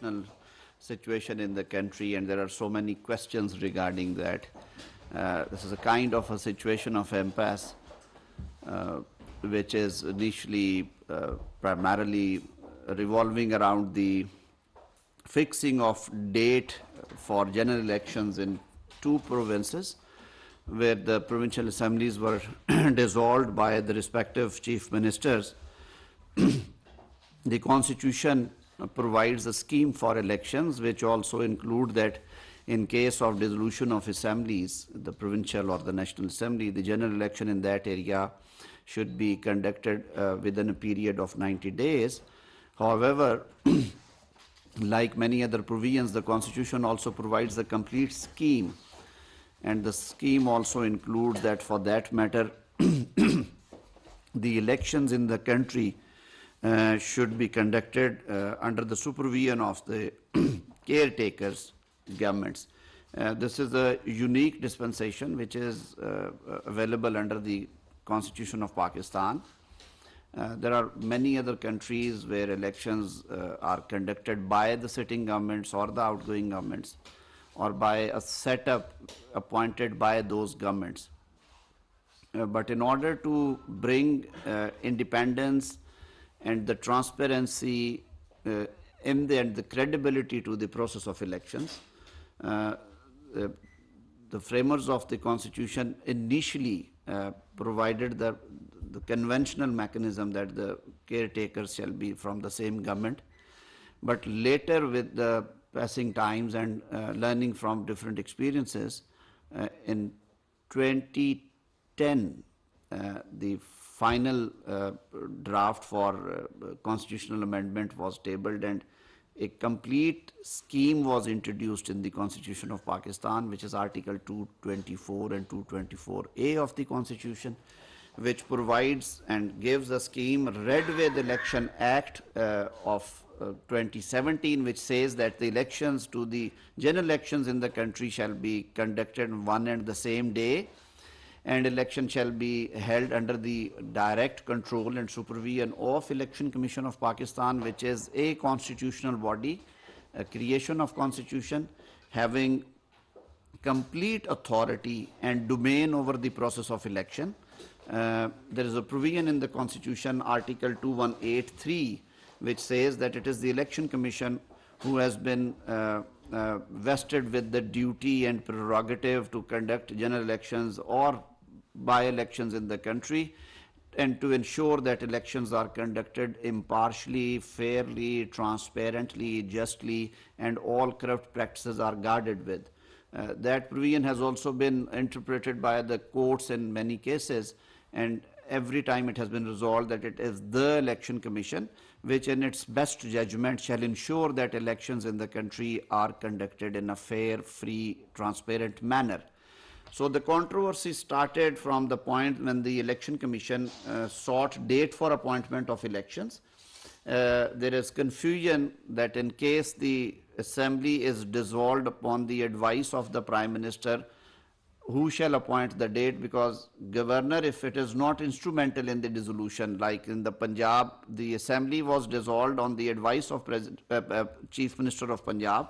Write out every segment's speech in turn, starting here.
constitutional situation in the country, and there are so many questions regarding that. This is a kind of a situation of impasse, which is initially primarily revolving around the fixing of date for general elections in two provinces, where the provincial assemblies were dissolved by the respective chief ministers. The constitution provides a scheme for elections, which also include that in case of dissolution of assemblies, the provincial or the national assembly, the general election in that area should be conducted within a period of 90 days. However, like many other provisions, the constitution also provides a complete scheme, and the scheme also includes that, for that matter, the elections in the country should be conducted under the supervision of the caretakers governments. This is a unique dispensation which is available under the Constitution of Pakistan. There are many other countries where elections are conducted by the sitting governments or the outgoing governments, or by a setup appointed by those governments. But in order to bring independence and the transparency and the credibility to the process of elections, the framers of the constitution initially provided the conventional mechanism that the caretakers shall be from the same government. But later, with the passing times and learning from different experiences, in 2010, the final draft for constitutional amendment was tabled, and a complete scheme was introduced in the Constitution of Pakistan, which is Article 224 and 224A of the Constitution, which provides and gives a scheme read with Election Act of 2017, which says that the elections to the general elections in the country shall be conducted on one and the same day, and election shall be held under the direct control and supervision of Election Commission of Pakistan, which is a constitutional body, a creation of constitution, having complete authority and domain over the process of election. There is a provision in the constitution, Article 2183, which says that it is the Election Commission who has been vested with the duty and prerogative to conduct general elections or by-elections in the country, and to ensure that elections are conducted impartially, fairly, transparently, justly, and all corrupt practices are guarded with. That provision has also been interpreted by the courts in many cases, and every time it has been resolved that it is the Election Commission which in its best judgment shall ensure that elections in the country are conducted in a fair, free, transparent manner. So the controversy started from the point when the Election Commission sought date for appointment of elections. There is confusion that in case the assembly is dissolved upon the advice of the Prime Minister, who shall appoint the date, because governor, if it is not instrumental in the dissolution, like in the Punjab, the assembly was dissolved on the advice of Chief Minister of Punjab.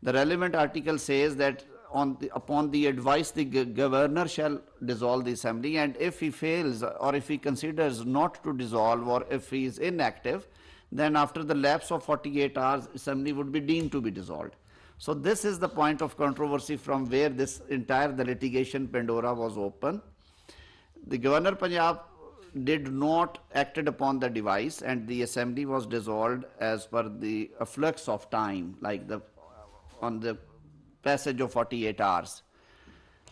The relevant article says that upon the advice, the governor shall dissolve the assembly, and if he fails or if he considers not to dissolve or if he is inactive, then after the lapse of 48 hours, assembly would be deemed to be dissolved. So this is the point of controversy from where this entire the litigation Pandora was open. The Governor Punjab did not acted upon the device, and the assembly was dissolved as per the afflux of time, like on the passage of 48 hours.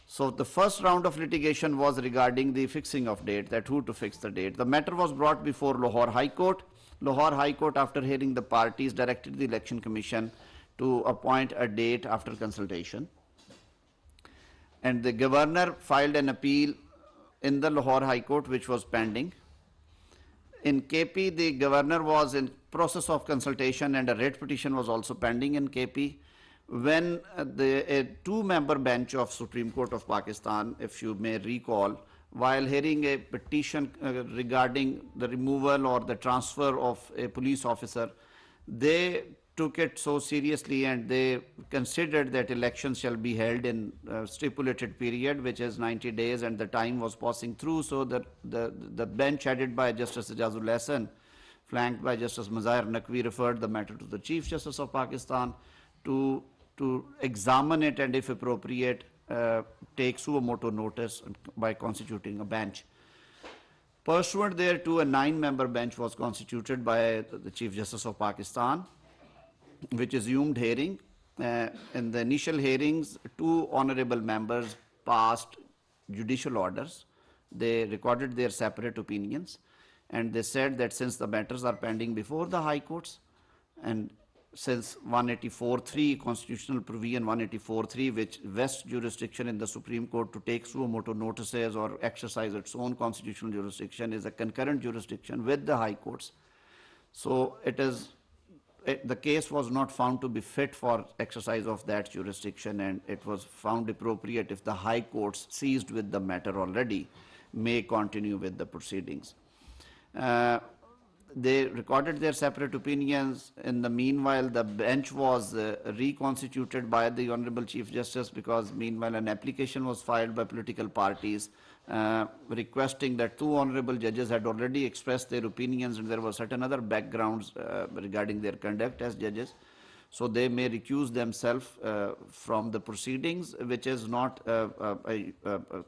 So the first round of litigation was regarding the fixing of date, that who to fix the date. The matter was brought before Lahore High Court. Lahore High Court, after hearing the parties, directed the Election Commission to appoint a date after consultation. And the governor filed an appeal in the Lahore High Court, which was pending. In KP, the governor was in process of consultation, and a writ petition was also pending in KP. When a two-member bench of Supreme Court of Pakistan, if you may recall, while hearing a petition regarding the removal or the transfer of a police officer, they took it so seriously, and they considered that elections shall be held in a stipulated period, which is 90 days, and the time was passing through. So the bench headed by Justice Ijazul Hasan, flanked by Justice Mazahir Naqvi, referred the matter to the Chief Justice of Pakistan to examine it and, if appropriate, take suo motu notice by constituting a bench. Pursuant thereto, a 9-member bench was constituted by the Chief Justice of Pakistan, which assumed hearing. In the initial hearings, 2 honorable members passed judicial orders. They recorded their separate opinions, and they said that since the matters are pending before the high courts, and since 184.3 constitutional provision 184.3, which vests jurisdiction in the Supreme Court to take suo motu notices or exercise its own constitutional jurisdiction, is a concurrent jurisdiction with the high courts. So the case was not found to be fit for exercise of that jurisdiction, and it was found appropriate, if the high courts, seized with the matter already, may continue with the proceedings. They recorded their separate opinions. In the meanwhile, the bench was reconstituted by the Honorable Chief Justice, because meanwhile an application was filed by political parties requesting that 2 honorable judges had already expressed their opinions, and there were certain other backgrounds regarding their conduct as judges. So they may recuse themselves from the proceedings, which is not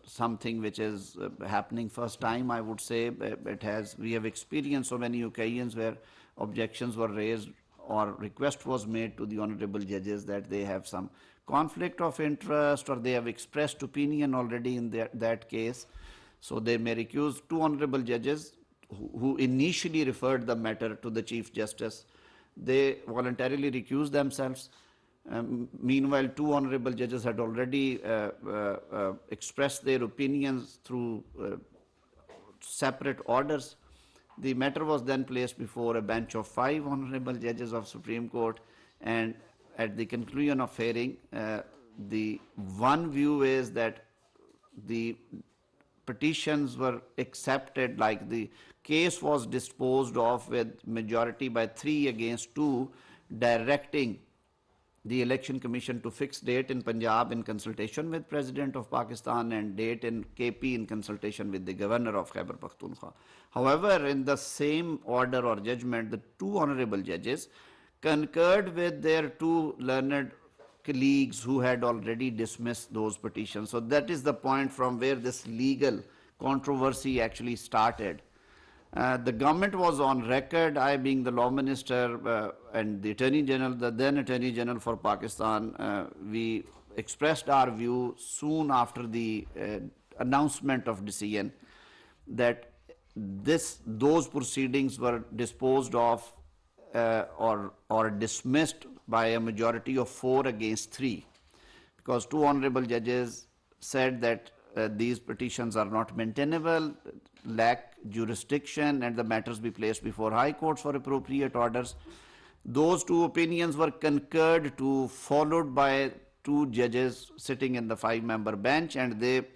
something which is happening first time, I would say. We have experienced so many occasions where objections were raised or request was made to the honorable judges that they have some conflict of interest, or they have expressed opinion already in that case. So they may recuse. 2 honorable judges who initially referred the matter to the Chief Justice, they voluntarily recused themselves. Meanwhile, 2 honorable judges had already expressed their opinions through separate orders. The matter was then placed before a bench of 5 honorable judges of Supreme Court, and at the conclusion of hearing, the one view is that the petitions were accepted, like the case was disposed of with majority by 3 against 2, directing the Election Commission to fix date in Punjab in consultation with President of Pakistan, and date in KP in consultation with the Governor of Khyber Pakhtunkhwa. However, in the same order or judgment, the 2 honorable judges concurred with their 2 learned colleagues who had already dismissed those petitions. So that is the point from where this legal controversy actually started. The government was on record, I being the law minister and the Attorney General, the then Attorney General for Pakistan, we expressed our view soon after the announcement of decision that those proceedings were disposed of or dismissed by a majority of 4 against 3, because 2 honorable judges said that these petitions are not maintainable, lack jurisdiction, and the matters be placed before high courts for appropriate orders. Those 2 opinions were concurred to, followed by 2 judges sitting in the 5-member bench, and they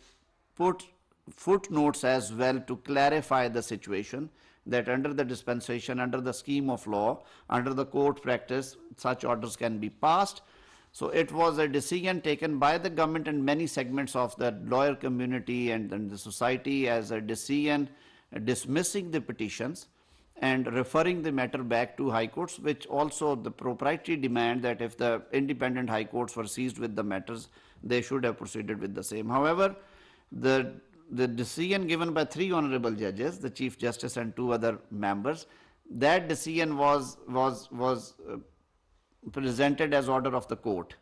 put footnotes as well to clarify the situation, that under the dispensation, under the scheme of law, under the court practice, such orders can be passed. So it was a decision taken by the government and many segments of the lawyer community and the society as a decision dismissing the petitions and referring the matter back to high courts, which also the proprietary demand that if the independent high courts were seized with the matters, they should have proceeded with the same. However, the decision given by 3 honorable judges, the Chief Justice and 2 other members, that decision was presented as order of the court.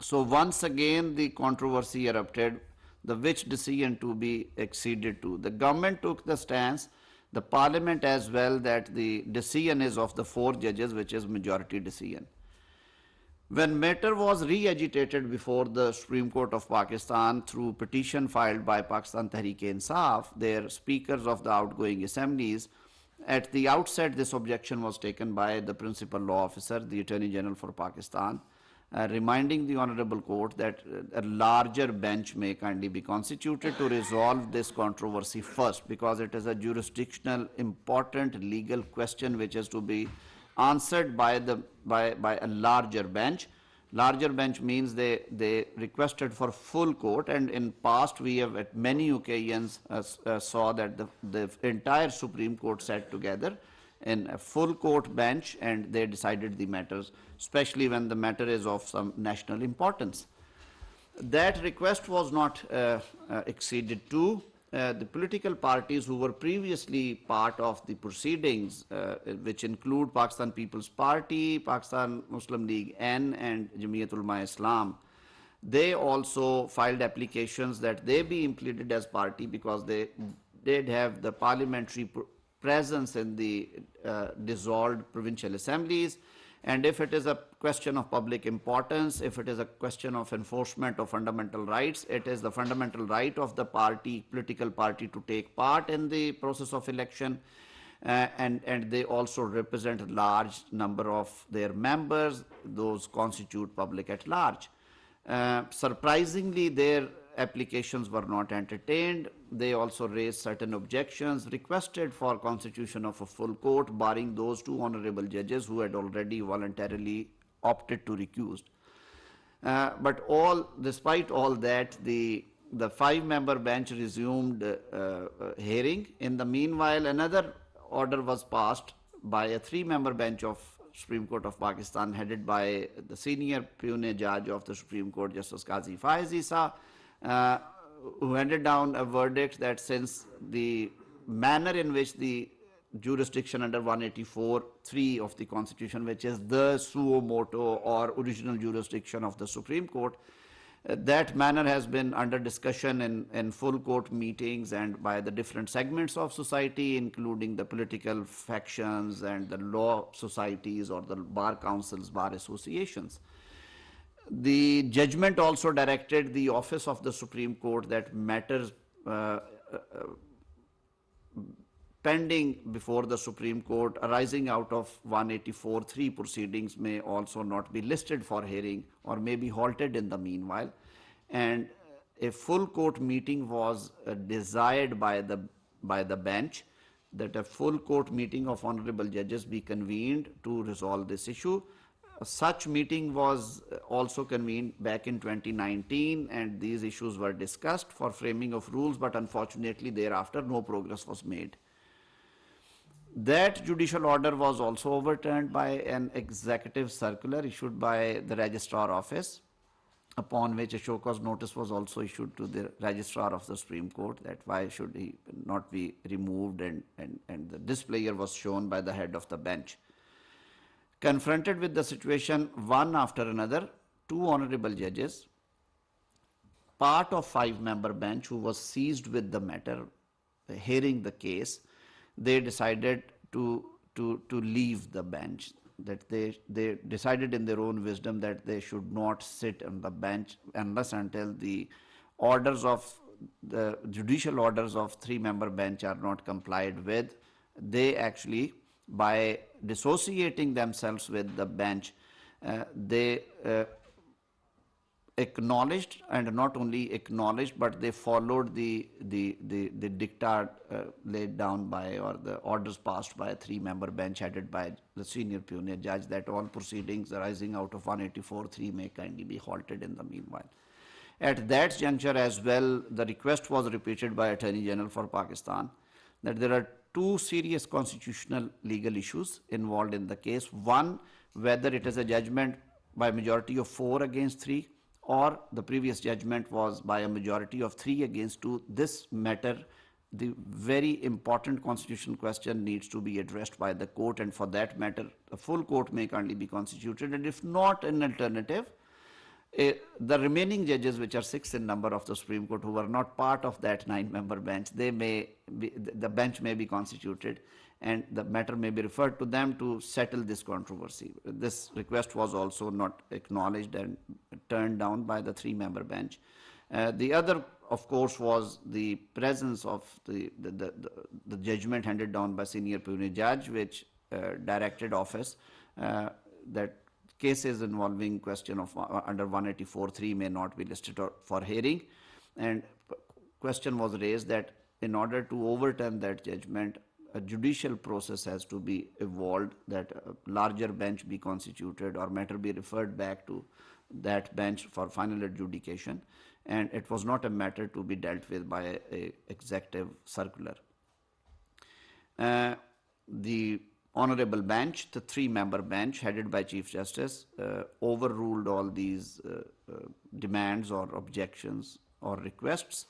So once again the controversy erupted, the which decision to be acceded to. The government took the stance, the parliament as well, that the decision is of the 4 judges, which is majority decision. When matter was re-agitated before the Supreme Court of Pakistan through petition filed by Pakistan Tehreek-e-Insaf, their speakers of the outgoing assemblies, at the outset this objection was taken by the principal law officer, the Attorney General for Pakistan, reminding the Honorable Court that a larger bench may kindly be constituted to resolve this controversy first, because it is a jurisdictional important legal question which is to be answered by the by a larger bench. Larger bench means they requested for full court, and in past we have at many occasions saw that the entire Supreme Court sat together in a full court bench and they decided the matters, especially when the matter is of some national importance. That request was not acceded to. The political parties who were previously part of the proceedings, which include Pakistan People's Party, Pakistan Muslim League N, and Jamiat Ulama Islam, they also filed applications that they be included as party because they did have the parliamentary presence in the dissolved provincial assemblies. And if it is a question of public importance, if it is a question of enforcement of fundamental rights, it is the fundamental right of the party, political party, to take part in the process of election. And they also represent a large number of their members. Those constitute public at large. Surprisingly, their applications were not entertained. They also raised certain objections, requested for constitution of a full court, barring those two honorable judges who had already voluntarily opted to recuse. But despite all that, the five-member bench resumed hearing. In the meanwhile, another order was passed by a three-member bench of Supreme Court of Pakistan, headed by the senior Pune judge of the Supreme Court, Justice Qazi Faiz Isa, who handed down a verdict that since the manner in which the jurisdiction under 184(3) of the Constitution, which is the suo motu or original jurisdiction of the Supreme Court, that manner has been under discussion in full court meetings and by the different segments of society, including the political factions and the law societies or the bar councils, bar associations. The judgment also directed the office of the Supreme Court that matters pending before the Supreme Court arising out of 184(3) proceedings may also not be listed for hearing or may be halted in the meanwhile. And a full court meeting was desired by the bench, that a full court meeting of honorable judges be convened to resolve this issue. Such meeting was also convened back in 2019, and these issues were discussed for framing of rules, but unfortunately thereafter no progress was made. That judicial order was also overturned by an executive circular issued by the registrar office, upon which a show cause notice was also issued to the registrar of the Supreme Court that why should he not be removed, and the displayer was shown by the head of the bench. Confronted with the situation one after another, two honorable judges, part of five-member bench who was seized with the matter, hearing the case, they decided to leave the bench. That they decided in their own wisdom that they should not sit on the bench unless until the judicial orders of three-member bench are not complied with. They actually, by dissociating themselves with the bench, they acknowledged, and not only acknowledged, but they followed the diktat laid down by, or the orders passed by a three-member bench headed by the senior Pune judge, that all proceedings arising out of 184(3) may kindly be halted in the meanwhile. At that juncture as well, the request was repeated by Attorney General for Pakistan that there are two serious constitutional legal issues involved in the case. One, whether it is a judgment by majority of 4 against 3, or the previous judgment was by a majority of 3 against 2. This matter, the very important constitutional question, needs to be addressed by the court, and for that matter, a full court may kindly be constituted, and if not an alternative, the remaining judges, which are 6 in number of the Supreme Court, who were not part of that 9-member bench, the bench may be constituted, and the matter may be referred to them to settle this controversy. This request was also not acknowledged and turned down by the 3-member bench. The other, of course, was the presence of the judgment handed down by senior Pune judge, which directed office that cases involving question of under 184(3) may not be listed for hearing, and question was raised that in order to overturn that judgment, a judicial process has to be evolved, that a larger bench be constituted or matter be referred back to that bench for final adjudication, and it was not a matter to be dealt with by a executive circular. The honorable bench, the three-member bench headed by Chief Justice, overruled all these demands or objections or requests,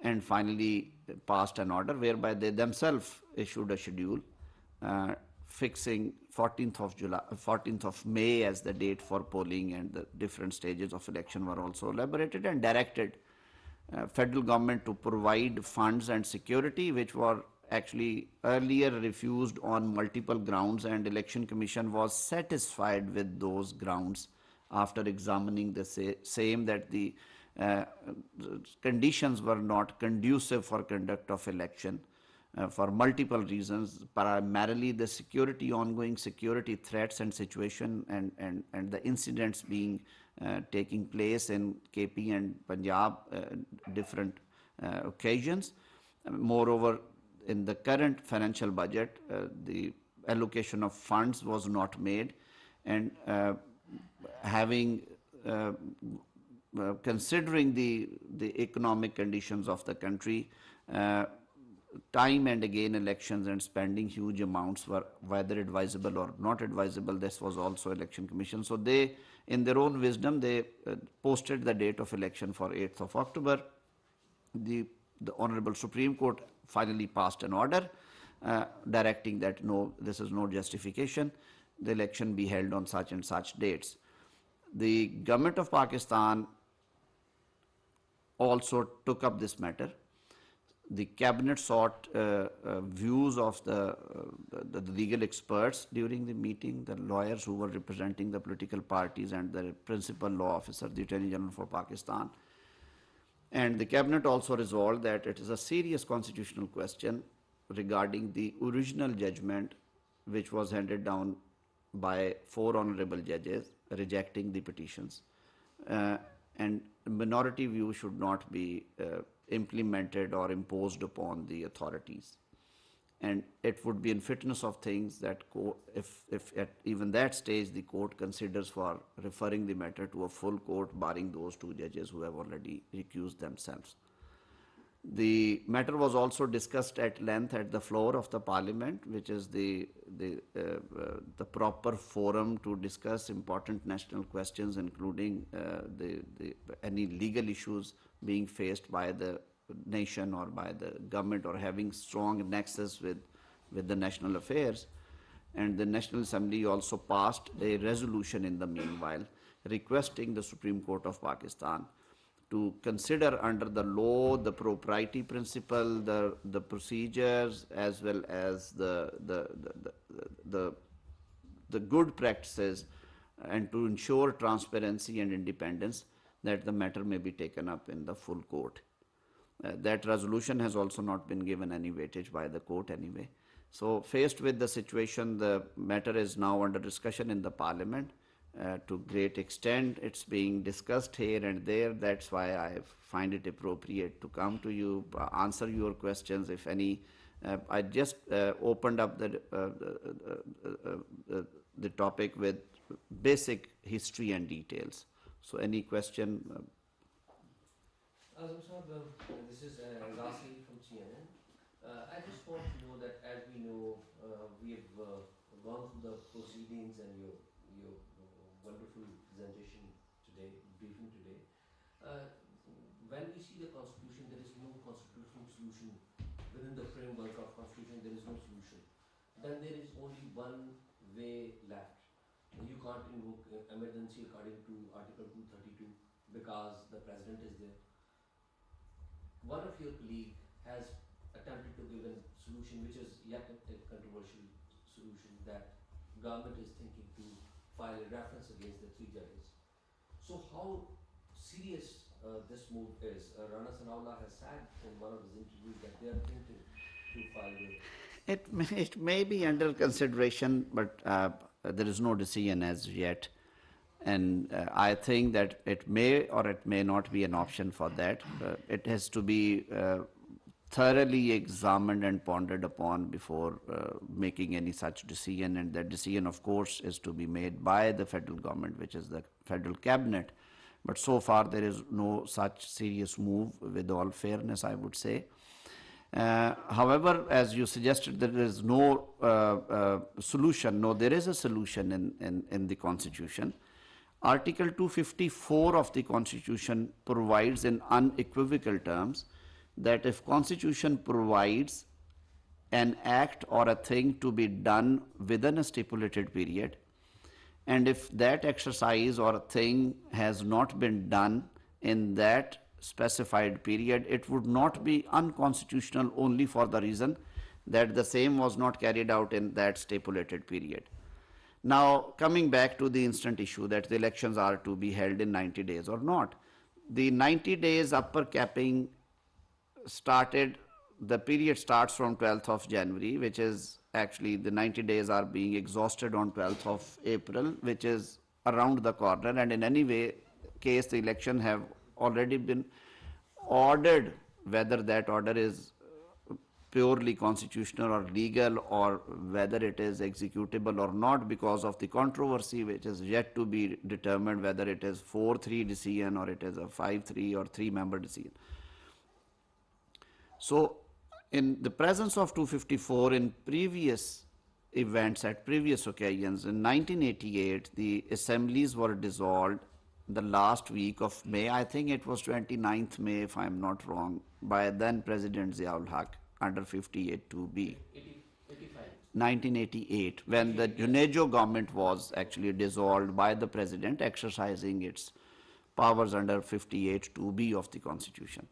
and finally passed an order whereby they themselves issued a schedule fixing 14th of May as the date for polling, and the different stages of election were also elaborated, and directed federal government to provide funds and security, which were actually earlier refused on multiple grounds, and Election Commission was satisfied with those grounds after examining the same, that the conditions were not conducive for conduct of election for multiple reasons, primarily the security, ongoing security threats and situation, and the incidents being taking place in KP and Punjab different occasions. Moreover, in the current financial budget, the allocation of funds was not made, and having considering the economic conditions of the country, time and again elections and spending huge amounts were whether advisable or not advisable. This was also Election Commission. So they, in their own wisdom, they posted the date of election for 8th of October. The Honorable Supreme Court finally passed an order directing that no, this is no justification, the election be held on such and such dates. The government of Pakistan also took up this matter. The cabinet sought views of the legal experts during the meeting, the lawyers who were representing the political parties, and the principal law officer, the Attorney General for Pakistan. And the cabinet also resolved that it is a serious constitutional question regarding the original judgment which was handed down by 4 honorable judges rejecting the petitions. And minority view should not be implemented or imposed upon the authorities. And it would be in fitness of things that if at even that stage the court considers for referring the matter to a full court, barring those 2 judges who have already recused themselves. The matter was also discussed at length at the floor of the Parliament, which is the proper forum to discuss important national questions, including any legal issues being faced by the nation or by the government, or having strong nexus with the national affairs. And the National Assembly also passed a resolution in the meanwhile requesting the Supreme Court of Pakistan to consider under the law the propriety principle, the procedures, as well as the good practices, and to ensure transparency and independence, that the matter may be taken up in the full court. That resolution has also not been given any weightage by the court anyway. So faced with the situation, the matter is now under discussion in the Parliament. To great extent, it's being discussed here and there. That's why I find it appropriate to come to you, answer your questions, if any. I just opened up the topic with basic history and details. So any question? Azam Sahab, this is Rasi from CNN. I just want to know that, as we know, we have gone through the proceedings and your wonderful presentation today, briefing today. When we see the Constitution, there is no constitutional solution. Within the framework of Constitution, there is no solution. Then there is only one way left. You can't invoke emergency according to Article 232 because the President is there. One of your colleagues has attempted to give a solution which is yet a controversial solution, that government is thinking to file a reference against the 3 judges. So how serious this move is? Rana Sanaullah has said in one of his interviews that they are thinking to file it. It may be under consideration, but there is no decision as yet. And I think that it may or it may not be an option for that. It has to be thoroughly examined and pondered upon before making any such decision, and that decision of course is to be made by the federal government, which is the federal cabinet. But so far there is no such serious move, with all fairness I would say. However, as you suggested, there is no solution. No, there is a solution in the Constitution. Article 254 of the Constitution provides in unequivocal terms that if Constitution provides an act or a thing to be done within a stipulated period, and if that exercise or thing has not been done in that specified period, it would not be unconstitutional only for the reason that the same was not carried out in that stipulated period. Now, coming back to the instant issue that the elections are to be held in 90 days or not, the 90 days upper capping started, the period starts from 12th of January, which is actually the 90 days are being exhausted on 12th of April, which is around the corner, and in any way case the election have already been ordered. Whether that order is purely constitutional or legal, or whether it is executable or not, because of the controversy which is yet to be determined, whether it is 4-3 decision or it is a 5-3 or 3-member decision. So in the presence of 254 in previous events at previous occasions, in 1988 the assemblies were dissolved the last week of May. I think it was 29th May if I am not wrong, by then President Ziaul Haq under 58 2B. 1988, when the Junejo government was actually dissolved by the President exercising its powers under 58 2B of the Constitution.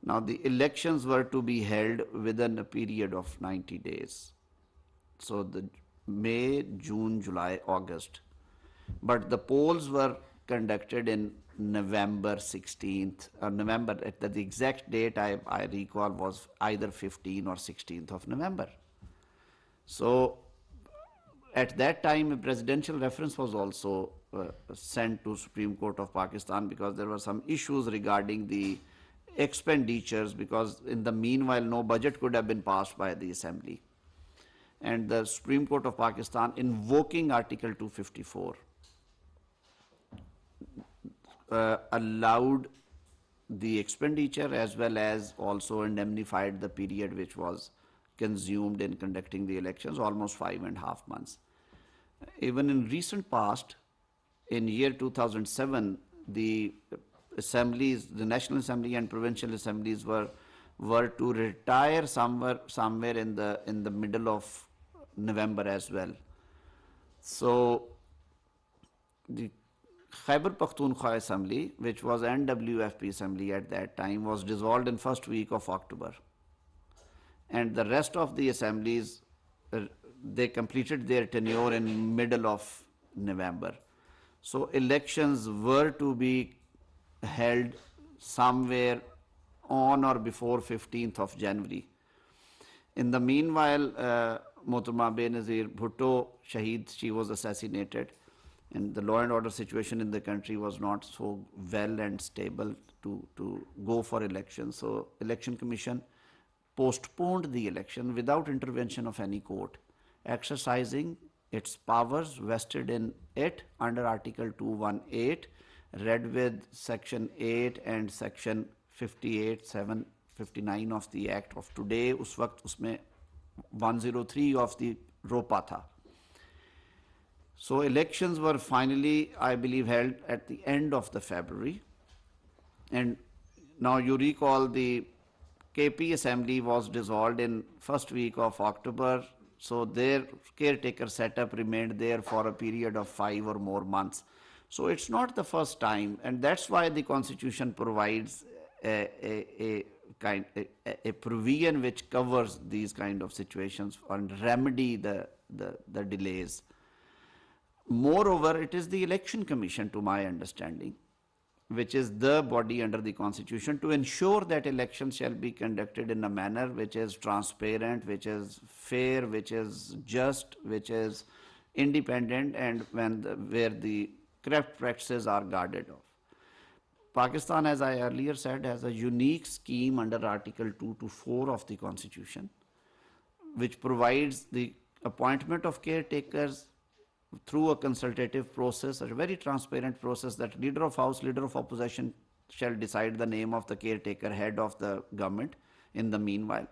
Now the elections were to be held within a period of 90 days. So the May, June, July, August. But the polls were conducted in November 16th, or November, the exact date I recall was either 15th or 16th of November. So at that time a presidential reference was also sent to Supreme Court of Pakistan, because there were some issues regarding the expenditures, because in the meanwhile no budget could have been passed by the assembly, and the Supreme Court of Pakistan, invoking Article 254, allowed the expenditure as well as also indemnified the period which was consumed in conducting the elections, almost 5.5 months. Even in recent past, in year 2007, the assemblies, the National Assembly and provincial assemblies were to retire somewhere in the middle of November as well. So the Khyber Pakhtunkhwa Assembly, which was NWFP Assembly at that time, was dissolved in first week of October, and the rest of the assemblies they completed their tenure in middle of November. So elections were to be held somewhere on or before 15th of January. In the meanwhile, Mohtarama Benazir Bhutto Shaheed, she was assassinated, and the law and order situation in the country was not so well and stable to go for elections. So Election Commission postponed the election without intervention of any court, exercising its powers vested in it under Article 218, read with Section 8 and Section 58, 7, 59 of the Act of today. उस वक्त उसमें 103 of the रोपा था. So elections were finally, I believe, held at the end of the February. And now you recall the KP Assembly was dissolved in first week of October. So their caretaker setup remained there for a period of 5 or more months. So it's not the first time, and that's why the Constitution provides a provision which covers these kind of situations and remedy the delays. Moreover, it is the Election Commission, to my understanding, which is the body under the Constitution to ensure that elections shall be conducted in a manner which is transparent, which is fair, which is just, which is independent, and where the corrupt practices are guarded off. Pakistan, as I earlier said, has a unique scheme under Article 2 to 4 of the Constitution, which provides the appointment of caretakers through a consultative process, a very transparent process, that leader of house, leader of opposition shall decide the name of the caretaker, head of the government in the meanwhile.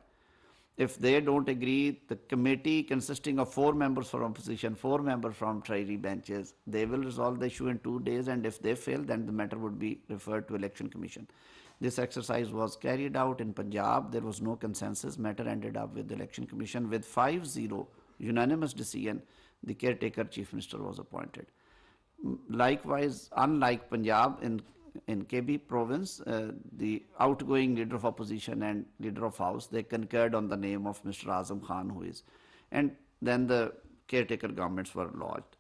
If they don't agree, the committee consisting of 4 members from opposition, 4 members from Treasury benches, they will resolve the issue in 2 days, and if they fail, then the matter would be referred to Election Commission. This exercise was carried out in Punjab. There was no consensus. Matter ended up with the Election Commission with 5-0 unanimous decision. The caretaker chief minister was appointed. Likewise, unlike Punjab, in KB province, the outgoing leader of opposition and leader of house, they concurred on the name of Mr. Azam Khan, and then the caretaker governments were lodged.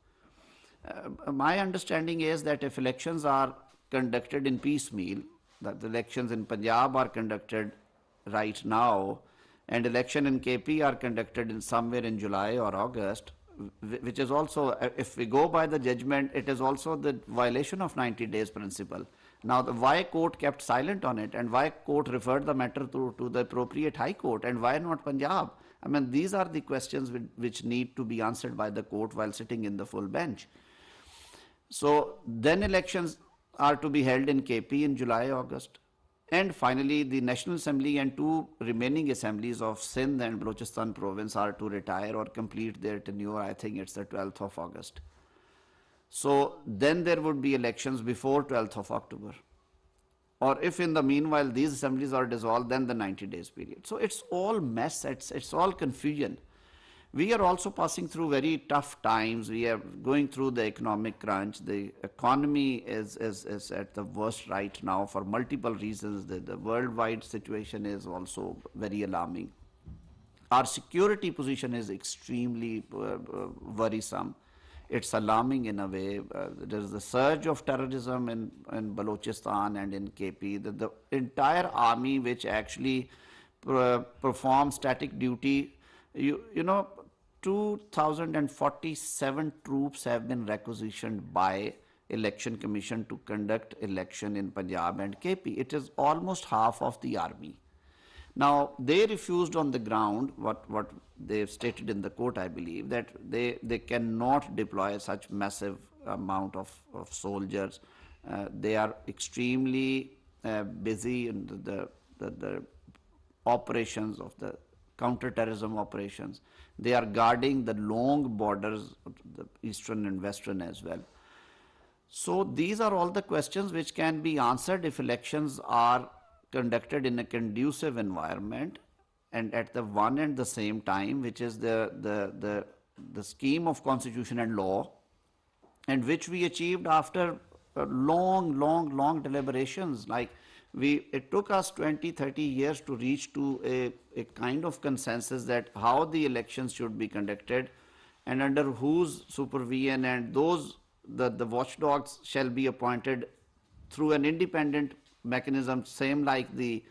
My understanding is that if elections are conducted in piecemeal, that the elections in Punjab are conducted right now, and election in KP are conducted in somewhere in July or August, which is also, if we go by the judgment, it is also the violation of 90 days principle. Now, why court kept silent on it, and why court referred the matter to the appropriate high court, and why not Punjab? I mean, these are the questions which need to be answered by the court while sitting in the full bench. So then elections are to be held in KP in July, August. And finally, the National Assembly and 2 remaining assemblies of Sindh and Balochistan province are to retire or complete their tenure. I think it's the 12th of August. So then there would be elections before 12th of October. Or if in the meanwhile these assemblies are dissolved, then the 90 days period. So it's all mess, it's all confusion. We are also passing through very tough times. We are going through the economic crunch. The economy is at the worst right now for multiple reasons. The worldwide situation is also very alarming. Our security position is extremely worrisome. It's alarming in a way. There is a surge of terrorism in Balochistan and in KP. The entire army, which actually performs static duty, you know, 2,047 troops have been requisitioned by Election Commission to conduct election in Punjab and KP. It is almost half of the army. Now, they refused on the ground what they stated in the court, I believe, that they cannot deploy such massive amount of soldiers. They are extremely busy in the operations of the counter-terrorism operations. They are guarding the long borders of the eastern and western as well. So these are all the questions which can be answered if elections are conducted in a conducive environment and at the one and the same time, which is the scheme of constitution and law, and which we achieved after long deliberations. Like it took us 20-30 years to reach to a kind of consensus that how the elections should be conducted and under whose supervision, and the watchdogs shall be appointed through an independent mechanism, same like the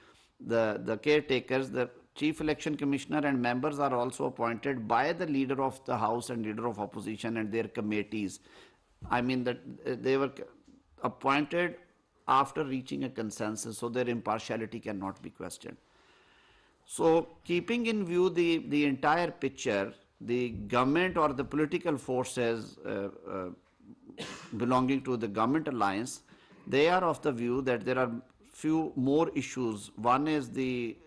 caretakers. The chief election commissioner and members are also appointed by the leader of the house and leader of opposition and their committees. I mean that they were appointed after reaching a consensus, so their impartiality cannot be questioned. So keeping in view the entire picture, the government or the political forces belonging to the government alliance, they are of the view that there are few more issues. One is the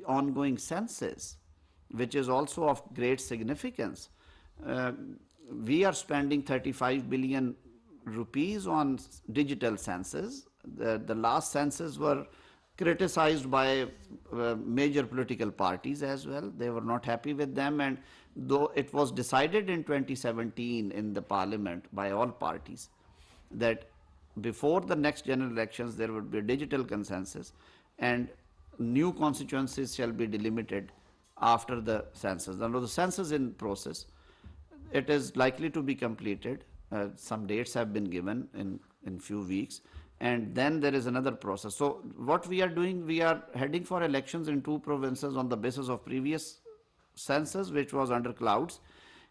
ongoing census, which is also of great significance. We are spending 35 billion rupees on digital census. The last census were criticized by major political parties as well. They were not happy with them, and though it was decided in 2017 in the parliament by all parties that before the next general elections there would be a digital consensus and new constituencies shall be delimited after the census. Now the census is in process. It is likely to be completed. Some dates have been given in few weeks, and then there is another process. So what we are doing, we are heading for elections in 2 provinces on the basis of previous census, which was under clouds,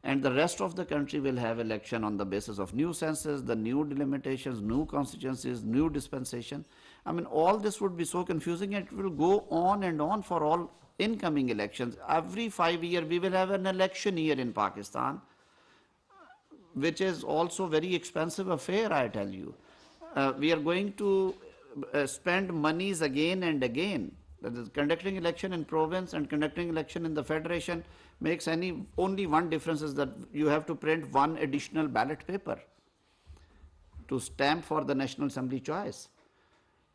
and the rest of the country will have election on the basis of new census, the new delimitations, new constituencies, new dispensation. I mean, all this would be so confusing, and it will go on and on for all incoming elections. Every 5 years we will have an election year in Pakistan, which is also very expensive affair, I tell you. We are going to spend monies again and again. That is, conducting election in province and conducting election in the federation makes only one difference, is that you have to print one additional ballot paper to stamp for the National Assembly choice.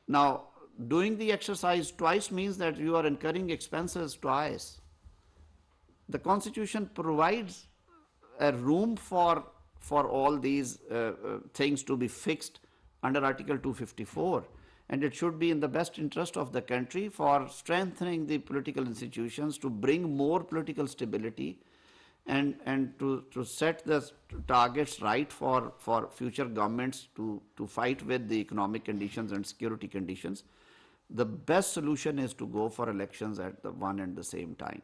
Now, doing the exercise twice means that you are incurring expenses twice. The Constitution provides a room for all these things to be fixed under Article 254, and it should be in the best interest of the country for strengthening the political institutions, to bring more political stability, and to set the targets right for future governments to fight with the economic conditions and security conditions. The best solution is to go for elections at the one and the same time.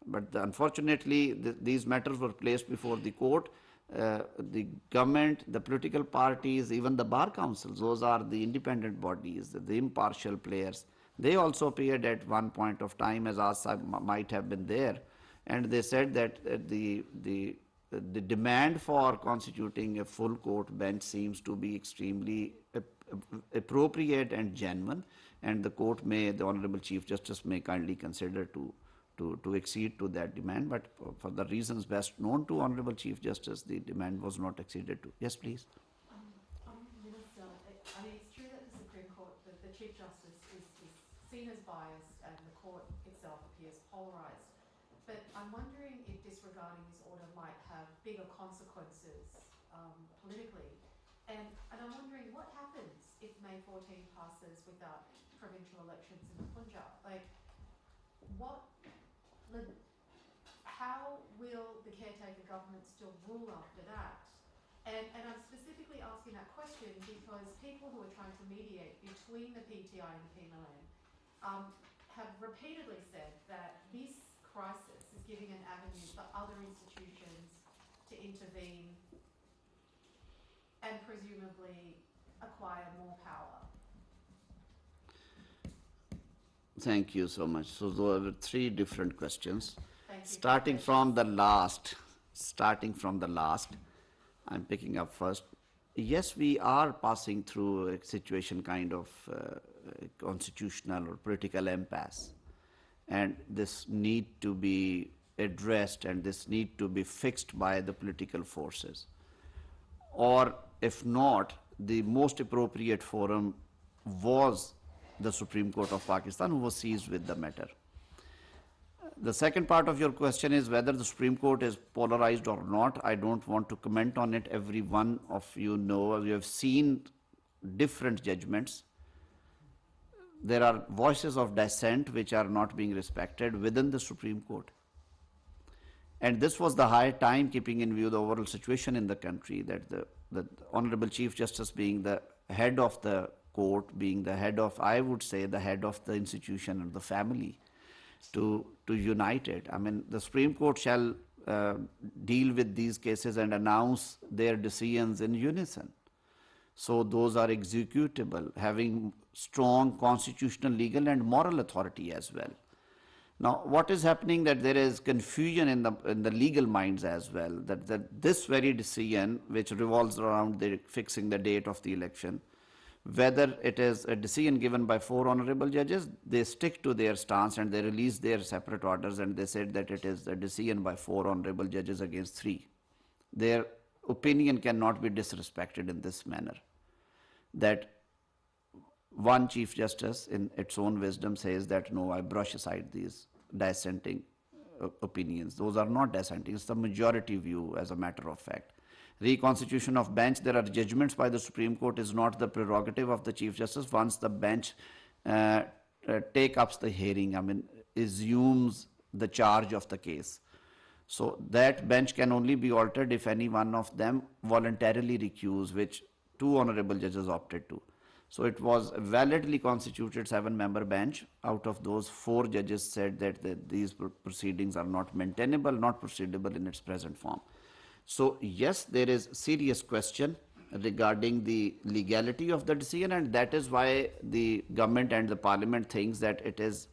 But unfortunately, these matters were placed before the court. The government, the political parties, even the bar councils, those are the independent bodies, the impartial players. They also appeared at one point of time, as Asad might have been there, and they said that the demand for constituting a full court bench seems to be extremely appropriate and genuine, and the Honorable Chief Justice may kindly consider to accede to that demand, but for the reasons best known to Honorable Chief Justice, the demand was not acceded to. Yes, please. Minister, I mean, it's true that the Supreme Court, the Chief Justice is seen as biased and the court itself appears polarised. But I'm wondering if disregarding this order might have bigger consequences politically. And I'm wondering what happens if May 14 passes without provincial elections in the Punjab? Like, how will the caretaker government still rule after that? And I'm specifically asking that question because people who are trying to mediate between the PTI and the PMLN have repeatedly said that this crisis is giving an avenue for other institutions to intervene and presumably acquire more power. Thank you so much. So those are three different questions. Thank you. Starting from the last, I'm picking up first. Yes, we are passing through a situation kind of constitutional or political impasse, and this need to be addressed and this need to be fixed by the political forces. Or if not, the most appropriate forum was the Supreme Court of Pakistan, who was seized with the matter. The second part of your question is whether the Supreme Court is polarized or not. I don't want to comment on it. Every one of you know, you have seen different judgments. There are voices of dissent which are not being respected within the Supreme Court. And this was the high time, keeping in view the overall situation in the country, that the Honorable Chief Justice, being the head of the court, being the head of, I would say, the head of the institution and the family, to unite it. I mean, the Supreme Court shall deal with these cases and announce their decisions in unison. So those are executable, having strong constitutional, legal and moral authority as well. Now, what is happening, that there is confusion in the legal minds as well, that this very decision, which revolves around fixing the date of the election, whether it is a decision given by 4 honorable judges, they stick to their stance and they release their separate orders, and they said that it is a decision by 4 honorable judges against 3. Their opinion cannot be disrespected in this manner. That one Chief Justice, in its own wisdom, says that no, I brush aside these dissenting opinions. Those are not dissenting, it's the majority view, as a matter of fact. Reconstitution of bench, there are judgments by the Supreme Court, is not the prerogative of the Chief Justice. Once the bench take up the hearing, I mean, assumes the charge of the case. So that bench can only be altered if any one of them voluntarily recuse, which 2 honorable judges opted to. So it was a validly constituted 7-member bench. Out of those, 4 judges said that these proceedings are not maintainable, not proceedable in its present form. So yes, there is serious question regarding the legality of the decision, and that is why the government and the parliament thinks that it is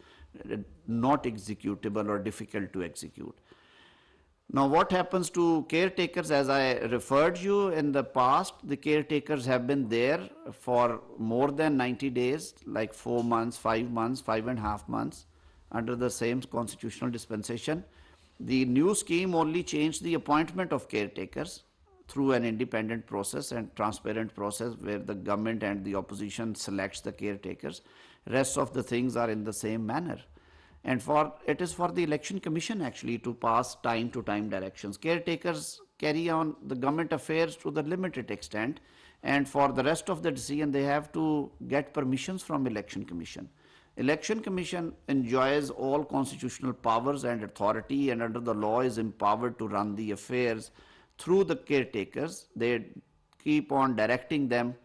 not executable or difficult to execute. Now, what happens to caretakers? As I referred you in the past, the caretakers have been there for more than 90 days, like 4 months, 5 months, 5.5 months, under the same constitutional dispensation. The new scheme only changed the appointment of caretakers through an independent process and transparent process where the government and the opposition selects the caretakers. Rest of the things are in the same manner. And it is for the election commission actually to pass time to time directions. Caretakers carry on the government affairs to the limited extent, and for the rest of the decision they have to get permissions from election commission. Election commission enjoys all constitutional powers and authority, and under the law is empowered to run the affairs through the caretakers. They keep on directing them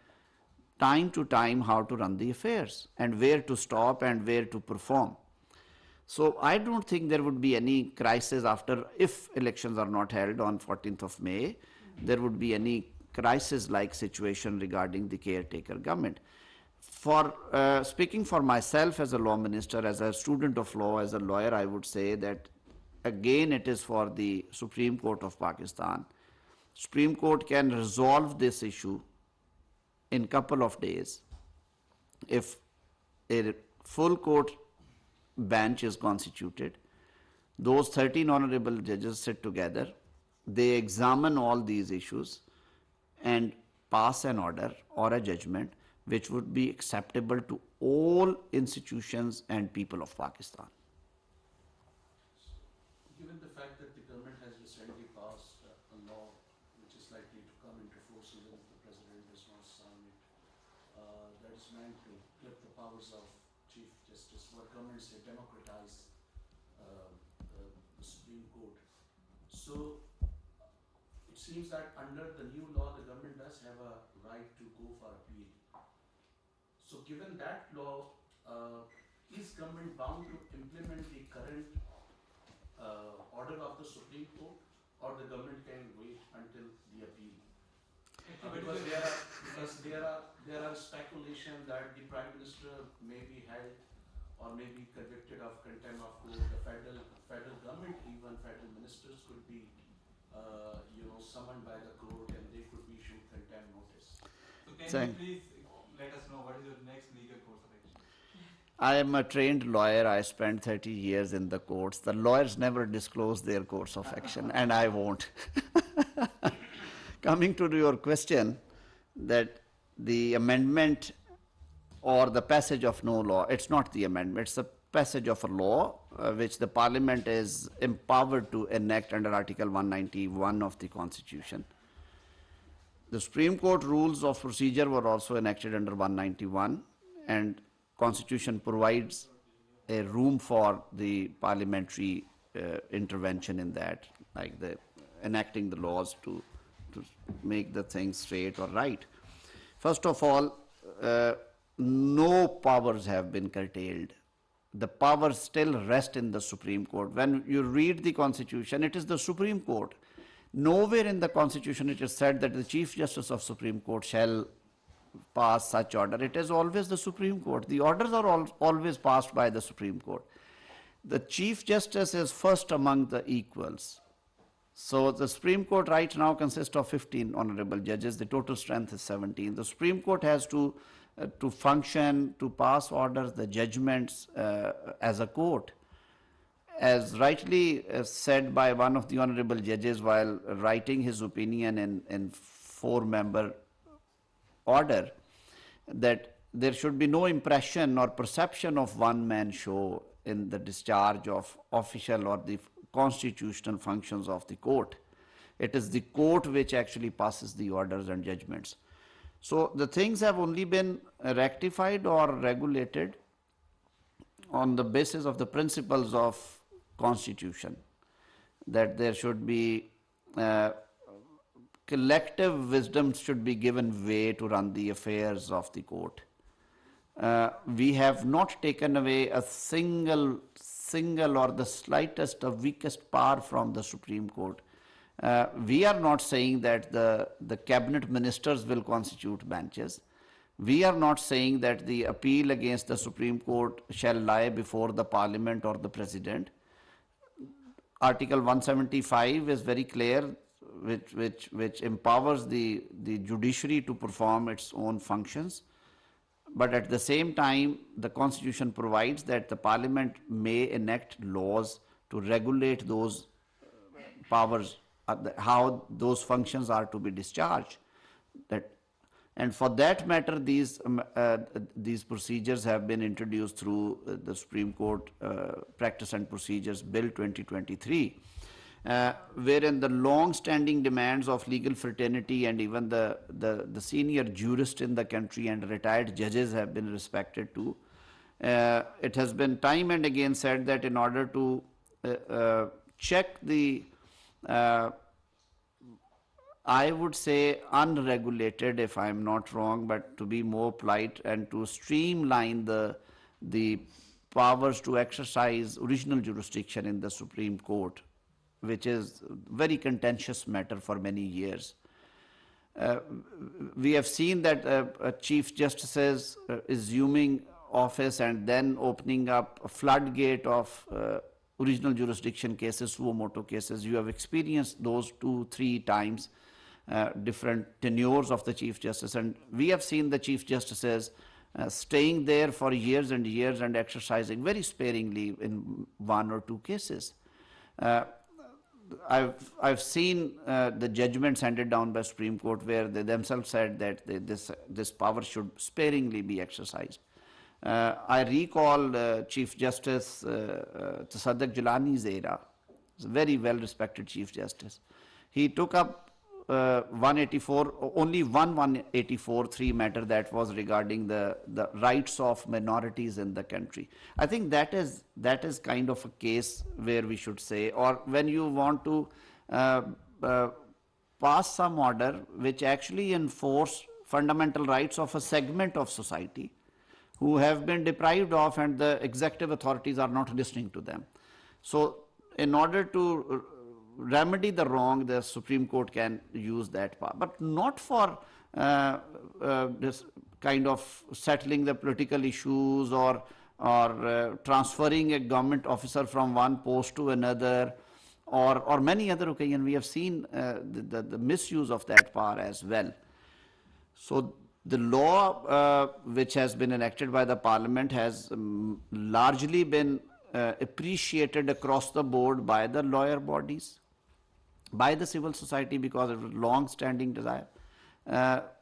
time to time how to run the affairs and where to stop and where to perform. So I don't think there would be any crisis after, if elections are not held on 14th of May, there would be any crisis-like situation regarding the caretaker government. For speaking for myself as a law minister, as a student of law, as a lawyer, I would say that again it is for the Supreme Court of Pakistan. Supreme Court can resolve this issue in couple of days if a full court bench is constituted. Those 13 honorable judges sit together, they examine all these issues and pass an order or a judgment which would be acceptable to all institutions and people of Pakistan. Given the fact that the government has recently passed a law which is likely to come into force even if the president does not sign it, that is meant to clip the powers of Chief Justice, what governments say democratize the Supreme Court. So it seems that under the new law the government does have a right to go for appeal. So given that law, is government bound to implement the current order of the Supreme Court, or the government can wait until the appeal? Because there are speculation that the Prime Minister may be held or may be convicted of contempt of court. The federal government, even federal ministers, could be summoned by the court and they could be issued contempt notice. So can you please let us know what is your next legal course of action? I am a trained lawyer. I spent 30 years in the courts. The lawyers never disclose their course of action, and I won't. Coming to your question, that the amendment or the passage of no law, it's not the amendment, it's the passage of a law which the parliament is empowered to enact under Article 191 of the Constitution. The Supreme Court rules of procedure were also enacted under 191, and Constitution provides a room for the parliamentary intervention in that, like the enacting the laws to make the things straight or right. First of all, no powers have been curtailed. The powers still rest in the Supreme Court. When you read the Constitution, it is the Supreme Court. Nowhere in the Constitution it is said that the Chief Justice of Supreme Court shall pass such order. It is always the Supreme Court. The orders are always passed by the Supreme Court. The Chief Justice is first among the equals. So the Supreme Court right now consists of 15 honorable judges. The total strength is 17. The Supreme Court has to function, to pass orders, the judgments as a court. As rightly said by one of the honorable judges while writing his opinion in 4-member order, that there should be no impression or perception of one-man show in the discharge of official or the constitutional functions of the court. It is the court which actually passes the orders and judgments. So the things have only been rectified or regulated on the basis of the principles of Constitution, that there should be collective wisdom should be given way to run the affairs of the court. We have not taken away a single or the slightest or weakest power from the Supreme Court. We are not saying that the cabinet ministers will constitute benches. We are not saying that the appeal against the Supreme Court shall lie before the Parliament or the President. Article 175 is very clear, which empowers the judiciary to perform its own functions. But at the same time, the Constitution provides that the Parliament may enact laws to regulate those powers, how those functions are to be discharged. That, and for that matter, these procedures have been introduced through the Supreme Court Practice and Procedures Bill 2023, wherein the long-standing demands of legal fraternity and even the senior jurists in the country and retired judges have been respected too. It has been time and again said that in order to check the I would say unregulated, if I'm not wrong, but to be more polite and to streamline the powers to exercise original jurisdiction in the Supreme Court, which is a very contentious matter for many years. We have seen that Chief Justices assuming office and then opening up a floodgate of original jurisdiction cases, suo motu cases. You have experienced those 2-3 times. Different tenures of the Chief Justice, and we have seen the Chief Justices staying there for years and years and exercising very sparingly in 1 or 2 cases. I've seen the judgments handed down by Supreme Court where they themselves said that this power should sparingly be exercised. I recall Chief Justice Tasadduq Jilani's era. He's a very well-respected Chief Justice. He took up 184, only one 184(3) matter that was regarding the rights of minorities in the country. I think that is kind of a case where we should say, or when you want to pass some order which actually enforce fundamental rights of a segment of society who have been deprived of, and the executive authorities are not listening to them. So in order to remedy the wrong, the Supreme Court can use that power, but not for this kind of settling the political issues or transferring a government officer from one post to another, or many other occasions. We have seen the misuse of that power as well. So the law which has been enacted by the Parliament has largely been appreciated across the board by the lawyer bodies, by the civil society, because of a long-standing desire.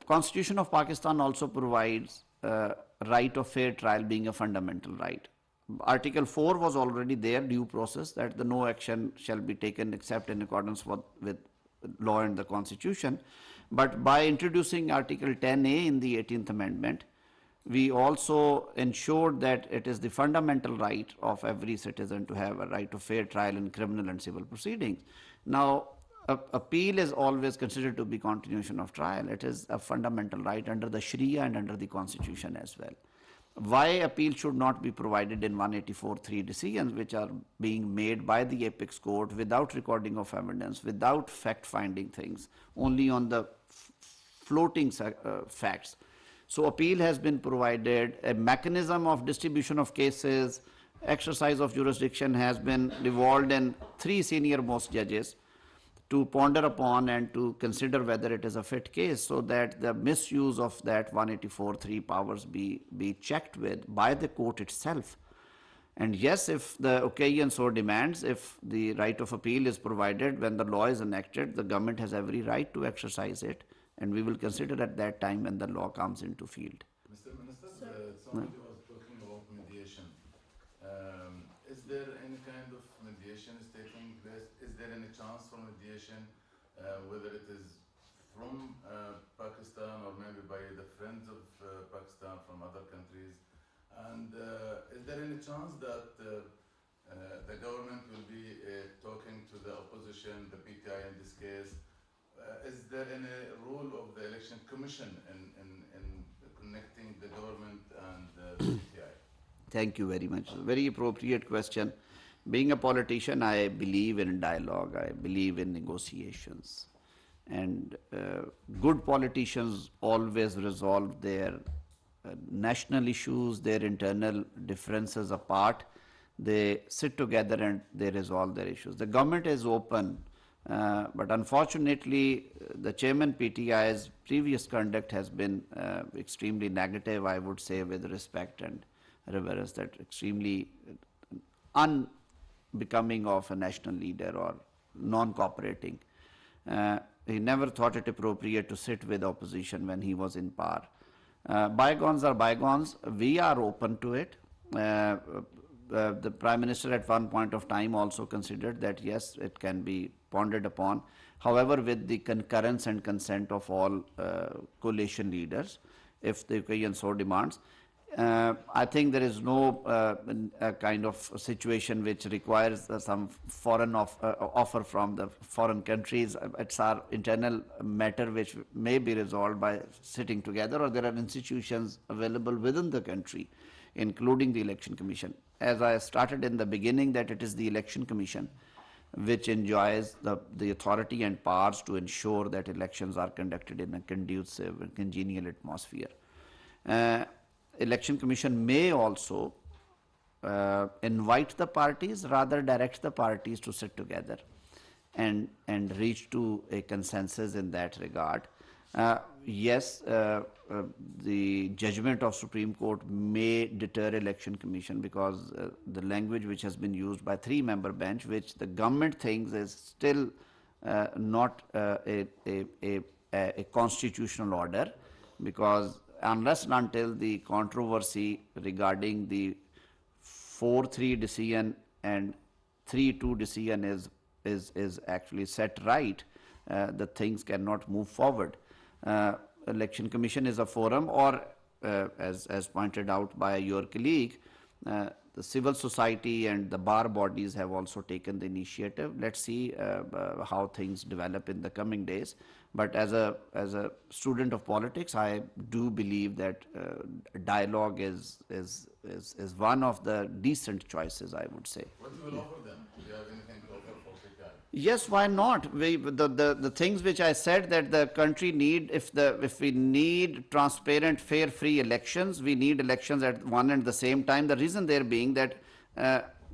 Constitution of Pakistan also provides right of fair trial being a fundamental right. Article 4 was already there, due process, that the no action shall be taken except in accordance with law and the Constitution. But by introducing Article 10A in the 18th Amendment, we also ensured that it is the fundamental right of every citizen to have a right of fair trial in criminal and civil proceedings. Now, appeal is always considered to be continuation of trial. It is a fundamental right under the Sharia and under the Constitution as well. Why appeal should not be provided in 184(3) decisions which are being made by the apex court without recording of evidence, without fact-finding things, only on the floating facts. So appeal has been provided, a mechanism of distribution of cases, exercise of jurisdiction has been devolved in 3 senior most judges to ponder upon and to consider whether it is a fit case, so that the misuse of that 184(3) powers be checked with by the court itself. And yes, if the occasion so demands, if the right of appeal is provided when the law is enacted, the government has every right to exercise it, and we will consider at that time when the law comes into field. Mr. Minister, somebody was talking about mediation. Is there any kind of mediation is taking place? Is there any chance for mediation, whether it is from Pakistan or maybe by the friends of Pakistan from other countries? And is there any chance that the government will be talking to the opposition, the PTI in this case? Is there any role of the Election Commission in connecting the government and the PTI? Thank you very much. Very appropriate question. Being a politician, I believe in dialogue, I believe in negotiations. And good politicians always resolve their national issues, their internal differences apart. They sit together and they resolve their issues. The government is open, but unfortunately, the chairman PTI's previous conduct has been extremely negative, I would say, with respect and reverence, that extremely unbecoming of a national leader or non-cooperating. He never thought it appropriate to sit with opposition when he was in power. Bygones are bygones. We are open to it. The Prime Minister at one point of time also considered that yes, it can be pondered upon. However, with the concurrence and consent of all coalition leaders, if the occasion so demands. I think there is no kind of situation which requires some foreign offer from the foreign countries. It's our internal matter which may be resolved by sitting together, or there are institutions available within the country, including the Election Commission. As I started in the beginning, that it is the Election Commission which enjoys the authority and powers to ensure that elections are conducted in a conducive and congenial atmosphere. Election Commission may also invite the parties, rather direct the parties to sit together and reach to a consensus in that regard. Yes, the judgment of Supreme Court may deter Election Commission because the language which has been used by three-member bench, which the government thinks is still not a constitutional order, because unless and until the controversy regarding the 4-3 decision and 3-2 decision is actually set right, the things cannot move forward. Election Commission is a forum, or as pointed out by your colleague, the civil society and the bar bodies have also taken the initiative. Let's see how things develop in the coming days. But as a student of politics, I do believe that dialogue is one of the decent choices, I would say. What you will offer them? Do you have anything to offer for PTI? Yes, why not? The things which I said that the country need, if we need transparent, fair, free elections, we need elections at one and the same time. The reason there being that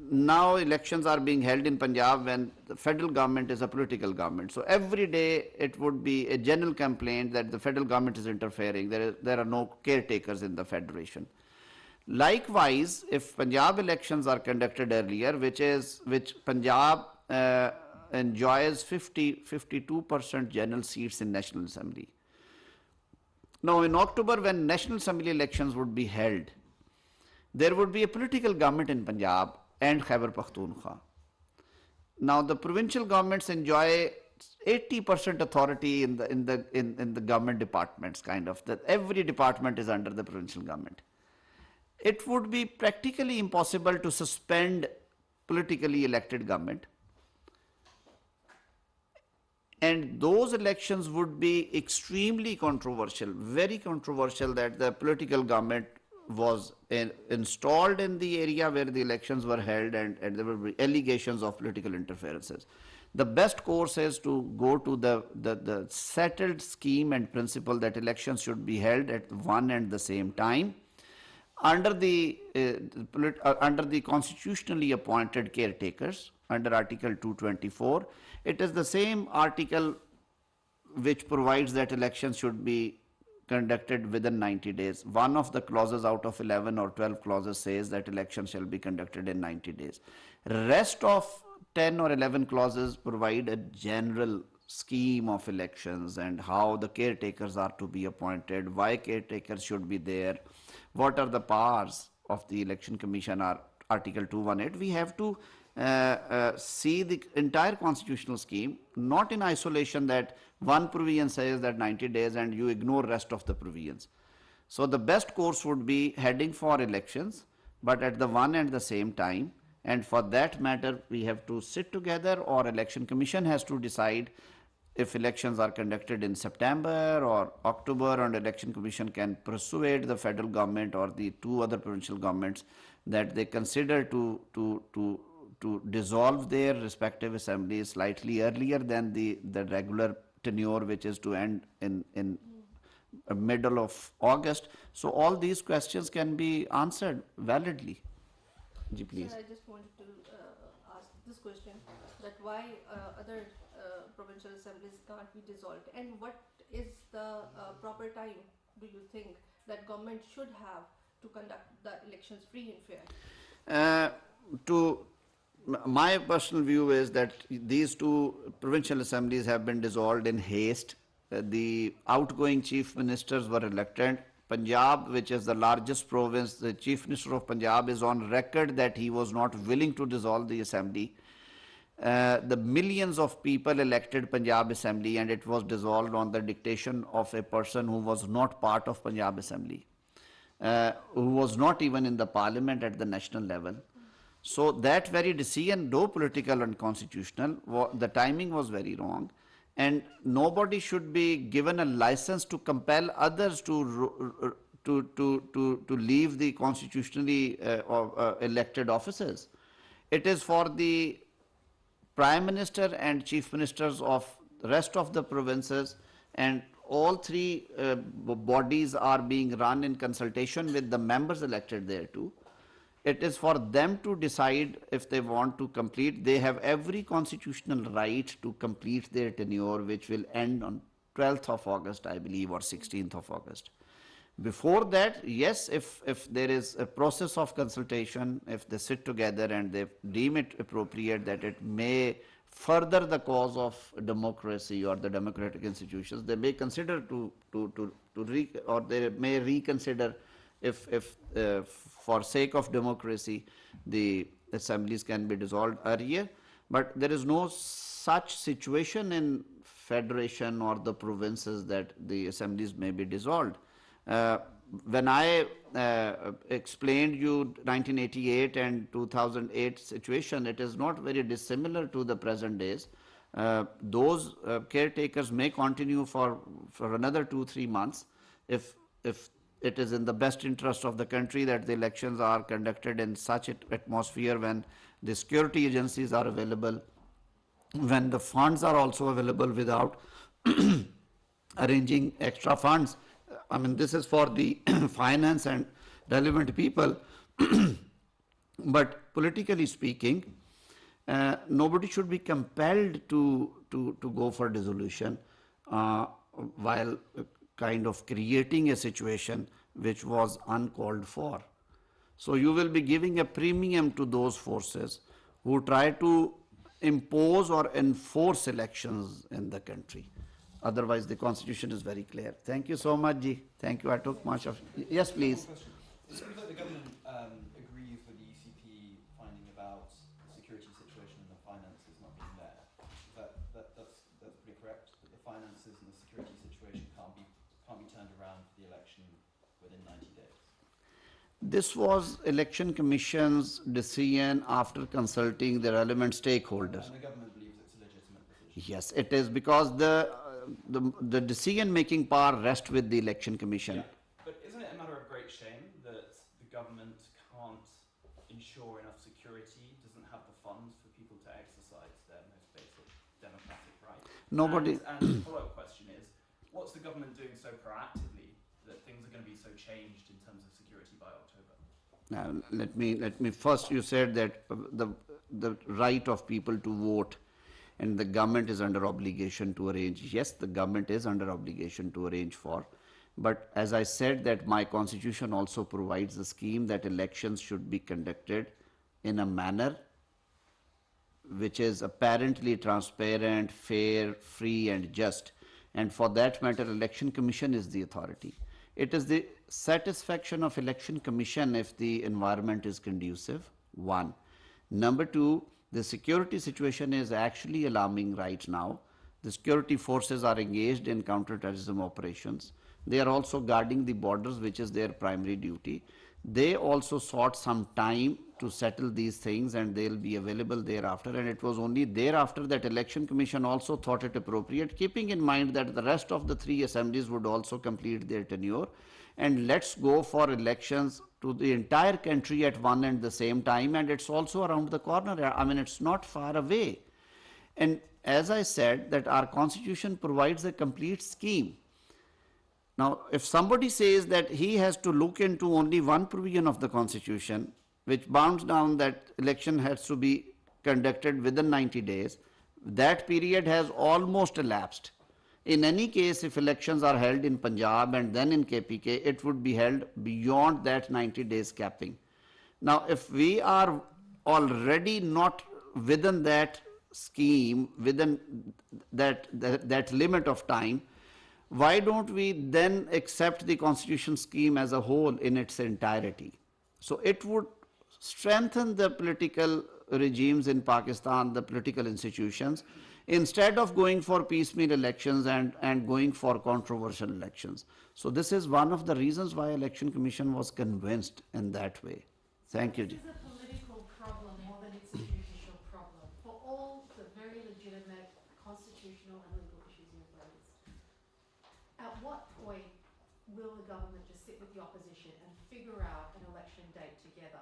now elections are being held in Punjab when the federal government is a political government. So every day it would be a general complaint that the federal government is interfering. There are no caretakers in the federation. Likewise, if Punjab elections are conducted earlier, which Punjab enjoys 52% general seats in National Assembly. Now in October, when National Assembly elections would be held, there would be a political government in Punjab and Khyber Pakhtunkhwa. Now the provincial governments enjoy 80% authority in the government departments, kind of, that every department is under the provincial government. It would be practically impossible to suspend politically elected government. And those elections would be extremely controversial, very controversial, that the political government was installed in the area where the elections were held, and there will be allegations of political interferences. The best course is to go to the settled scheme and principle that elections should be held at one and the same time under the constitutionally appointed caretakers under Article 224. It is the same article which provides that elections should be conducted within 90 days. One of the clauses out of 11 or 12 clauses says that elections shall be conducted in 90 days. Rest of 10 or 11 clauses provide a general scheme of elections and how the caretakers are to be appointed, why caretakers should be there, what are the powers of the Election Commission, or Article 218. We have to see the entire constitutional scheme, not in isolation that one provision says that 90 days and you ignore rest of the provisions. So the best course would be heading for elections, but at the one and the same time. And for that matter, we have to sit together, or Election Commission has to decide if elections are conducted in September or October, and Election Commission can persuade the federal government or the two other provincial governments that they consider to to dissolve their respective assemblies slightly earlier than the regular tenure, which is to end in middle of August. So all these questions can be answered validly. Ji, please. Sir, I just wanted to ask this question, that why other provincial assemblies can't be dissolved, and what is the proper time, do you think, that government should have to conduct the elections free and fair? My personal view is that these two provincial assemblies have been dissolved in haste. The outgoing chief ministers were elected. Punjab, which is the largest province, the chief minister of Punjab is on record that he was not willing to dissolve the assembly. The millions of people elected Punjab assembly, and it was dissolved on the dictation of a person who was not part of Punjab assembly, who was not even in the parliament at the national level. So that very decision, though political and constitutional, the timing was very wrong, and nobody should be given a license to compel others to leave the constitutionally elected offices. It is for the Prime Minister and Chief Ministers of the rest of the provinces, and all three bodies are being run in consultation with the members elected there too. It is for them to decide if they want to complete. They have every constitutional right to complete their tenure, which will end on 12th of August, I believe, or 16th of August. Before that, yes, if there is a process of consultation, if they sit together and they deem it appropriate that it may further the cause of democracy or the democratic institutions, they may consider or they may reconsider if for sake of democracy the assemblies can be dissolved earlier. But there is no such situation in federation or the provinces that the assemblies may be dissolved. When I explained you 1988 and 2008 situation, it is not very dissimilar to the present days. Those caretakers may continue for another 2-3 months if it is in the best interest of the country that the elections are conducted in such an atmosphere when the security agencies are available, when the funds are also available without arranging extra funds. I mean, this is for the finance and relevant people. But politically speaking, nobody should be compelled to go for dissolution while kind of creating a situation which was uncalled for. So you will be giving a premium to those forces who try to impose or enforce elections in the country. Otherwise, the constitution is very clear. Thank you so much, Ji. Thank you. I took much of. Yes, please. It seems like the government agrees with the ECP finding about the security situation and the finances not being there. That's pretty correct. That the finances and the security situation can't be turned around for the election within 90 days. This was Election Commission's decision after consulting the relevant stakeholders. And the government believes it's a legitimate decision. Yes, it is, because the decision-making power rests with the Election Commission. Yeah. But isn't it a matter of great shame that the government can't ensure enough security, doesn't have the funds for people to exercise their most basic democratic right? Nobody. And the follow-up question is, what's the government doing so proactively that things are going to be so changed in terms of security by October? Now, let me first, you said that the right of people to vote and the government is under obligation to arrange. Yes, the government is under obligation to arrange for, but as I said that my constitution also provides a scheme that elections should be conducted in a manner which is apparently transparent, fair, free and just, and for that matter Election Commission is the authority. It is the satisfaction of Election Commission if the environment is conducive, one. Number two, the security situation is actually alarming right now. The security forces are engaged in counter-terrorism operations. They are also guarding the borders, which is their primary duty. They also sought some time to settle these things and they'll be available thereafter, and it was only thereafter that Election Commission also thought it appropriate, keeping in mind that the rest of the three assemblies would also complete their tenure, and let's go for elections to the entire country at one and the same time, and it's also around the corner. I mean, it's not far away. And as I said, that our constitution provides a complete scheme. Now, if somebody says that he has to look into only one provision of the constitution, which bounds down that election has to be conducted within 90 days, that period has almost elapsed. In any case, if elections are held in Punjab and then in KPK, it would be held beyond that 90 days capping. Now, if we are already not within that scheme, within that limit of time, why don't we then accept the constitution scheme as a whole in its entirety? So it would strengthen the political regimes in Pakistan, the political institutions, instead of going for piecemeal elections and going for controversial elections. So this is one of the reasons why Election Commission was convinced in that way. Thank you. This is a political problem more than it's a judicial problem for all the very legitimate constitutional and legal issues you've raised. At what point will the government just sit with the opposition and figure out an election date together?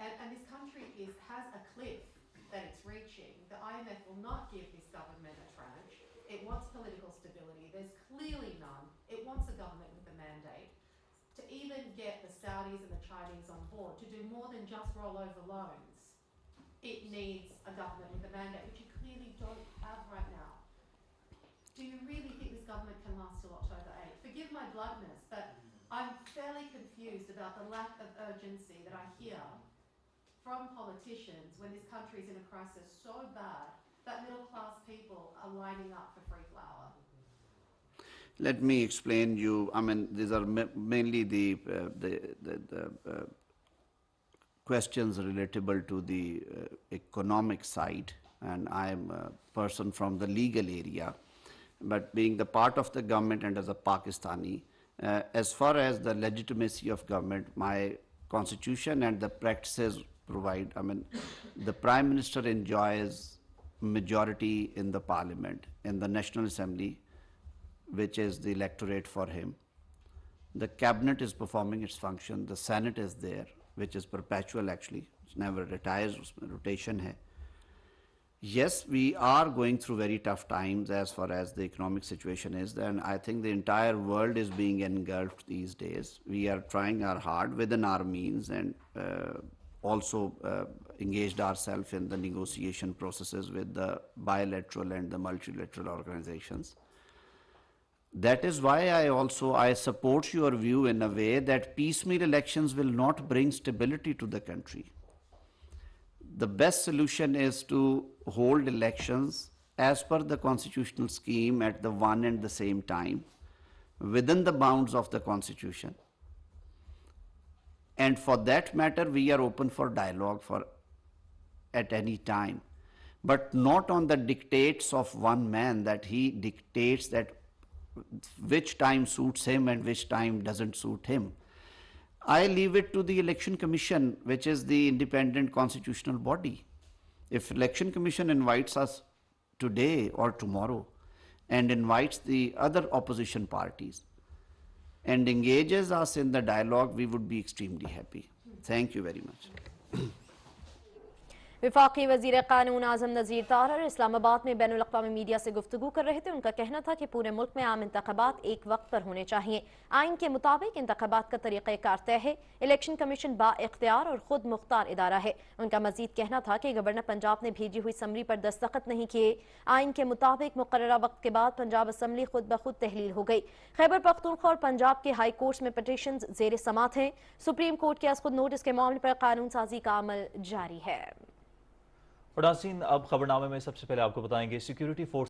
And this country has a cliff that it's reaching. The IMF will not give this government a tranche. It wants political stability. There's clearly none. It wants a government with a mandate. To even get the Saudis and the Chinese on board, to do more than just roll over loans, it needs a government with a mandate, which you clearly don't have right now. Do you really think this government can last till October 8? Forgive my bluntness, but I'm fairly confused about the lack of urgency that I hear from politicians when this country is in a crisis so bad that middle class people are lining up for free flour. Let me explain you. I mean, these are mainly the questions relatable to the economic side, and I am a person from the legal area. But being the part of the government and as a Pakistani, as far as the legitimacy of government, my constitution and the practices provide, I mean, the Prime Minister enjoys majority in the Parliament, in the National Assembly, which is the electorate for him. The Cabinet is performing its function, the Senate is there, which is perpetual actually, it never retires, rotation hai. Yes, we are going through very tough times as far as the economic situation is, and I think the entire world is being engulfed these days. We are trying our hard within our means and also engaged ourselves in the negotiation processes with the bilateral and the multilateral organizations. That is why I support your view in a way that piecemeal elections will not bring stability to the country. The best solution is to hold elections as per the constitutional scheme at the one and the same time, within the bounds of the constitution. And for that matter, we are open for dialogue at any time, but not on the dictates of one man, that he dictates that which time suits him and which time doesn't suit him. I leave it to the Election Commission, which is the independent constitutional body. If Election Commission invites us today or tomorrow and invites the other opposition parties and engages us in the dialogue, we would be extremely happy. Thank you very much. वफाकी वज़ीर क़ानून आज़म नज़ीर तारर इस्लामाबाद में बैनुल अक़वामी media से गुफ्तगू कर रहे थे। उनका कहना था कि पूरे मुल्क में आम इंतख़ाबात एक वक्त पर होने चाहिए। आइन के मुताबिक इंतख़ाबात का तरीक़ेकार तय है। इलेक्शन कमीशन बाइख्तियार और ख़ुद मुख्तार इदारा है। उनका मज़ीद कहना था कि गवर्नर पंजाब ने भेजी हुई समरी पर दस्तखत नहीं किए। आइन के मुताबिक मुक़र्ररा वक्त के बाद पंजाब असम्बली खुद ब खुद तहलील हो गई। खैबर पख्तूनख्वा और पंजाब के हाई कोर्ट्स में पटिशन ज़ेर समात हैं। सुप्रीम कोर्ट के खुद नोटिस के मामले पर कानून साजी का अमल जारी है। और नाज़रीन, अब खबरनामे में सबसे पहले आपको बताएंगे सिक्योरिटी फोर्स